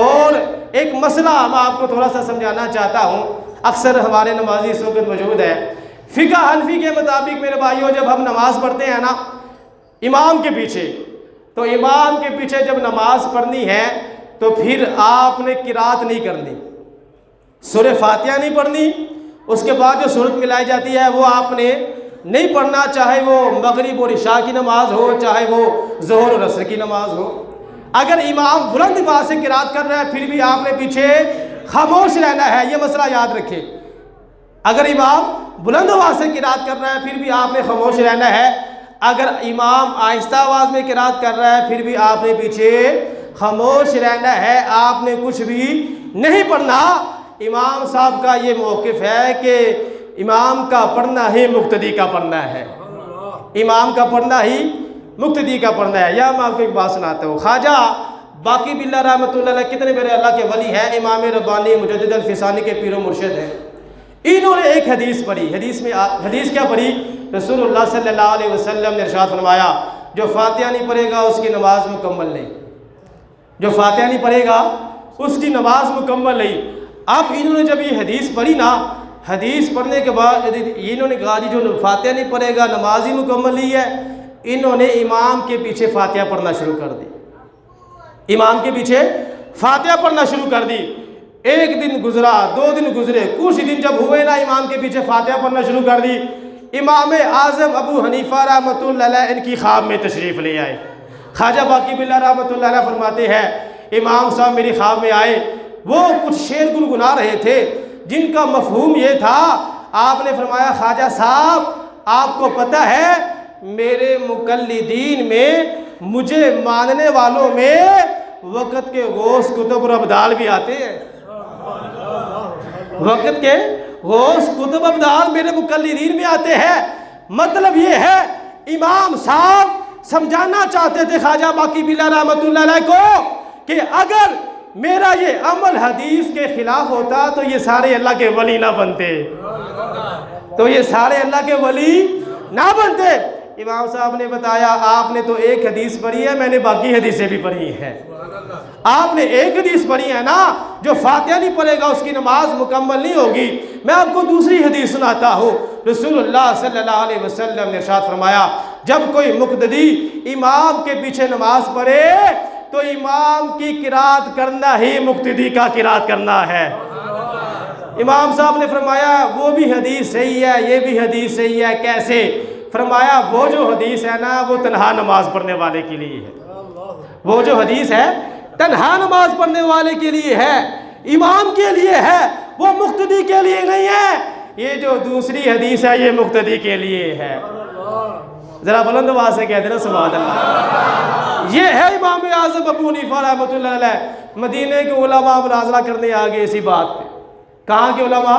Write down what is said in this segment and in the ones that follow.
اور ایک مسئلہ میں آپ کو تھوڑا سا سمجھانا چاہتا ہوں، اکثر ہمارے نمازی اس وقت موجود ہے۔ فقہ حنفی کے مطابق میرے بھائیوں، جب ہم نماز پڑھتے ہیں نا امام کے پیچھے، تو امام کے پیچھے جب نماز پڑھنی ہے تو پھر آپ نے قرات نہیں کرنی، سورہ فاتحہ نہیں پڑھنی، اس کے بعد جو سورت ملائی جاتی ہے وہ آپ نے نہیں پڑھنا، چاہے وہ مغرب اور عشاء کی نماز ہو، چاہے وہ ظہر اور عصر کی نماز ہو۔ اگر امام بلند آواز سے قرات کر رہا ہے پھر بھی آپ نے پیچھے خاموش رہنا ہے، یہ مسئلہ یاد رکھے۔ اگر امام بلند آواز سے قرات کر رہا ہے پھر بھی آپ نے خاموش رہنا ہے، اگر امام آہستہ آواز میں قرات کر رہا ہے پھر بھی آپ نے پیچھے خاموش رہنا ہے، آپ نے کچھ بھی نہیں پڑھنا۔ امام صاحب کا یہ موقف ہے کہ امام کا پڑھنا ہی مقتدی کا پڑھنا ہے، امام کا پڑھنا ہی مقتدی کا پڑھنا ہے۔ یا میں آپ کو ایک بات سناتا ہوں، خواجہ باقی باللہ رحمۃ اللہ علیہ کتنے میرے اللہ کے ولی ہیں، امام ربانی مجدد الفسانی کے پیر و مرشد ہیں، انہوں نے ایک حدیث پڑھی، حدیث کیا پڑھی؟ رسول اللہ صلی اللہ علیہ وسلم نے ارشاد فرمایا جو فاتحہ نہیں پڑھے گا اس کی نماز مکمل نہیں، جو فاتحہ نہیں پڑھے گا اس کی نماز مکمل نہیں۔ اب انہوں نے جب یہ حدیث پڑھی نا، حدیث پڑھنے کے بعد انہوں نے کہا جی جو فاتحہ نہیں پڑھے گا نماز ہی مکمل نہیں ہے، انہوں نے امام کے پیچھے فاتحہ پڑھنا شروع کر دی، امام کے پیچھے فاتحہ پڑھنا شروع کر دی۔ ایک دن گزرا، 2 دن گزرے، کچھ دن جب ہوئے نا امام کے پیچھے فاتحہ پڑھنا شروع کر دی، امام اعظم ابو حنیفہ رحمۃ اللہ علیہ ان کی خواب میں تشریف لے آئے۔ خواجہ باقی باللہ رحمۃ اللہ علیہ فرماتے ہیں امام صاحب میری خواب میں آئے، وہ کچھ شعر گنگنا رہے تھے جن کا مفہوم یہ تھا، آپ نے فرمایا خواجہ صاحب آپ کو پتہ ہے میرے مقلدین میں، مجھے ماننے والوں میں وقت کے غوث قطب اور ابدال بھی آتے ہیں، وقت کے غوث قطب ابدال میرے مقلدین میں آتے ہیں۔ مطلب یہ ہے امام صاحب سمجھانا چاہتے تھے خواجہ باقی باللہ رحمۃ اللہ علیہ کو کہ اگر میرا یہ عمل حدیث کے خلاف ہوتا تو یہ سارے اللہ کے ولی نہ بنتے، تو یہ سارے اللہ کے ولی نہ بنتے۔ امام صاحب نے بتایا آپ نے تو ایک حدیث پڑھی ہے، میں نے باقی حدیثیں بھی پڑھی ہیں، آپ نے ایک حدیث پڑھی ہے نا جو فاتحہ نہیں پڑھے گا اس کی نماز مکمل نہیں ہوگی۔ میں آپ کو دوسری حدیث سناتا ہوں، رسول اللہ صلی اللہ علیہ وسلم نے ارشاد فرمایا جب کوئی مقتدی امام کے پیچھے نماز پڑھے تو امام کی قرات کرنا ہی مقتدی کا قرات کرنا ہے۔ امام صاحب نے فرمایا وہ بھی حدیث صحیح ہے، یہ بھی حدیث صحیح ہے، کیسے؟ فرمایا وہ جو حدیث ہے نا وہ تنہا نماز پڑھنے والے کے لیے ہے، وہ جو حدیث ہے تنہا نماز پڑھنے والے کے لیے ہے، امام کے لیے ہے، وہ مقتدی کے لیے نہیں ہے۔ یہ جو دوسری حدیث ہے یہ مقتدی کے لیے ہے۔ ذرا بلند آواز سے کہہ دینا سبحان اللہ۔ یہ ہے امام اعظم ابو حنیفہ رحمۃ اللہ علیہ۔ مدینے کے علماء مناظرہ کرنے آگے اسی بات پہ۔ کہاں کے علماء؟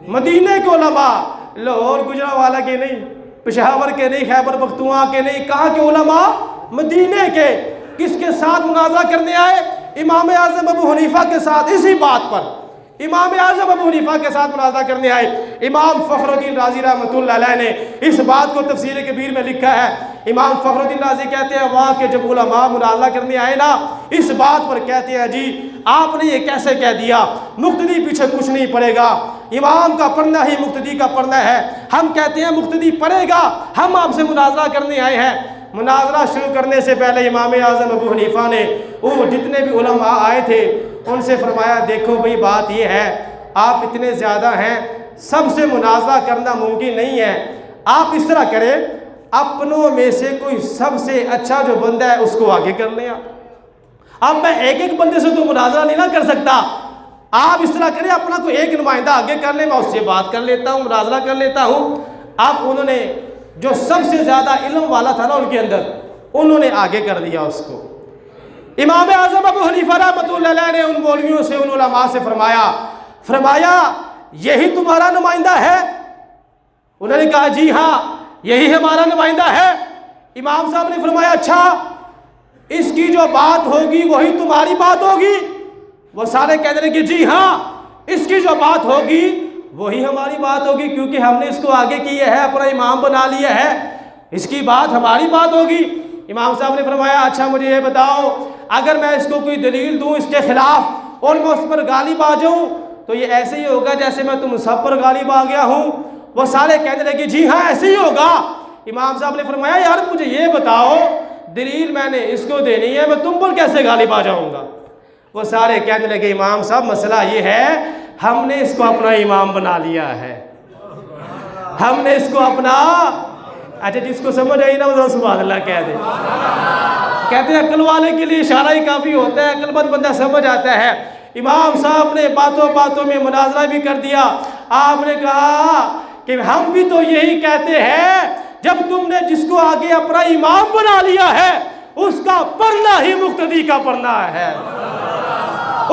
مدینے کے علماء، لاہور گجرانوالہ کے نہیں، پشاور کے نہیں، خیبر پختونخوا کے نہیں، کہاں کے علماء؟ مدینے کے۔ کس کے ساتھ مناظرہ کرنے آئے؟ امام اعظم ابو حنیفہ کے ساتھ، اسی بات پر امام اعظم ابو حنیفہ کے ساتھ مناظرہ کرنے آئے۔ امام فخر الدین رازی رحمۃ اللہ علیہ نے اس بات کو تفسیر کبیر میں لکھا ہے۔ امام فخر الدین رازی کہتے ہیں وہاں کے جب علماء مناظرہ کرنے آئے نا اس بات پر کہتے ہیں جی آپ نے یہ کیسے کہہ دیا، مقتدی پیچھے کچھ نہیں پڑے گا، امام کا پڑھنا ہی مقتدی کا پڑھنا ہے۔ ہم کہتے ہیں مقتدی پڑھے گا، ہم آپ سے مناظرہ کرنے آئے ہیں۔ مناظرہ شروع کرنے سے پہلے امام اعظم ابو حنیفہ نے وہ جتنے بھی علماء آئے تھے ان سے فرمایا دیکھو بھئی بات یہ ہے آپ اتنے زیادہ ہیں، سب سے مناظرہ کرنا ممکن نہیں ہے، آپ اس طرح کریں اپنوں میں سے کوئی سب سے اچھا جو بندہ ہے اس کو آگے کر لیں۔ اب میں ایک ایک بندے سے تو مناظرہ نہیں نہ کر سکتا، آپ اس طرح کریں اپنا کوئی ایک نمائندہ آگے کر لیں، میں اس سے بات کر لیتا ہوں، مناظرہ کر لیتا ہوں۔ اب انہوں نے جو سب سے زیادہ علم والا تھا نا ان کے اندر، انہوں نے آگے کر دیا اس کو۔ امام اعظم ابو حنیفہ رحمۃ اللہ علیہ نے ان مولویوں سے، ان علماء سے فرمایا یہی تمہارا نمائندہ ہے؟ انہوں نے کہا جی ہاں یہی ہمارا نمائندہ ہے۔ امام صاحب نے فرمایا اچھا اس کی جو بات ہوگی وہی تمہاری بات ہوگی؟ وہ سارے کہہ رہے کہ جی ہاں اس کی جو بات ہوگی وہی ہماری بات ہوگی، کیونکہ ہم نے اس کو آگے کیا ہے، اپنا امام بنا لیا ہے، اس کی بات ہماری بات ہوگی۔ امام صاحب نے فرمایا اچھا مجھے یہ بتاؤ اگر میں اس کو کوئی دلیل دوں اس کے خلاف اور میں اس پر غالب آ جاؤں تو یہ ایسے ہی ہوگا جیسے میں تم سب پر غالب آ گیا ہوں؟ وہ سارے کہنے لگے جی ہاں ایسے ہی ہوگا۔ امام صاحب نے فرمایا یار مجھے یہ بتاؤ دلیل میں نے اس کو دینی ہے، میں تم پر کیسے غالب آ جاؤں گا؟ وہ سارے کہنے لگے امام صاحب مسئلہ یہ ہے ہم نے اس کو اپنا امام بنا لیا ہے، ہم نے اس کو اپنا اچھا جس کو سمجھ آئی نا وہ سبحان اللہ کہہ دے۔ کہتے ہیں عقل والے کے لیے اشارہ ہی کافی ہوتا ہے، عقل مند بندہ سمجھ آتا ہے۔ امام صاحب نے باتوں باتوں میں مناظرہ بھی کر دیا۔ آپ نے کہا کہ ہم بھی تو یہی کہتے ہیں جب تم نے جس کو آگے اپنا امام بنا لیا ہے اس کا پڑھنا ہی مقتدی کا پڑھنا ہے،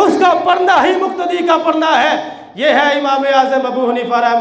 اس کا پڑھنا ہی مقتدی کا پڑھنا ہے۔ یہ ہے امام اعظم ابو حنیفہ رحمۃ